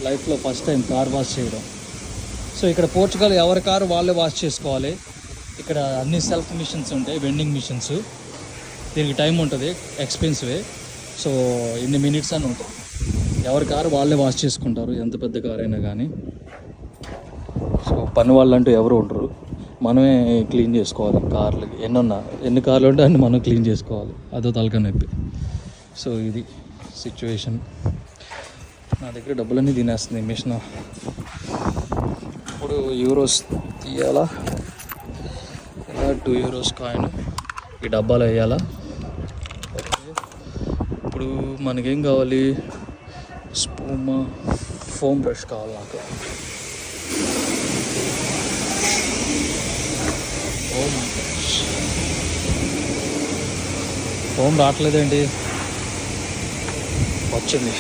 లైఫ్లో first time car wash చేయడం. So ఇక్కడ పోర్చుగల్ ఎవరి కారు వాళ్ళే వాష్ చేసుకోవాలి. ఇక్కడ అన్ని సెల్ఫ్ మిషన్స్ ఉంటాయి, వెండింగ్ మిషన్స్. దీనికి టైం ఉంటుంది, ఎక్స్పెన్సివే. సో ఇన్ని మినిట్స్ అని ఉంటుంది. ఎవరి కారు వాళ్ళే వాష్ చేసుకుంటారు, ఎంత పెద్ద కారు అయినా కానీ. సో పని వాళ్ళంటూ ఎవరు ఉండరు, మనమే క్లీన్ చేసుకోవాలి. కార్లు ఎన్ని కార్లు ఉంటే అన్ని మనం క్లీన్ చేసుకోవాలి, అదో తలకాయ నొప్పి. సో ఇది సిచ్యువేషన్. నా దగ్గర డబ్బులన్నీ తినేస్తుంది మిషన్. ఇప్పుడు యూరోస్ తీయాలా, ఇలా 2 euros కాయిన్ ఈ డబ్బాలో వేయాలా. ఓకే, ఇప్పుడు మనకేం కావాలి, స్పూమా ఫోమ్ బ్రష్ కావాలి నాకు. ఫోమ్ రావట్లేదేంటి, వచ్చింది.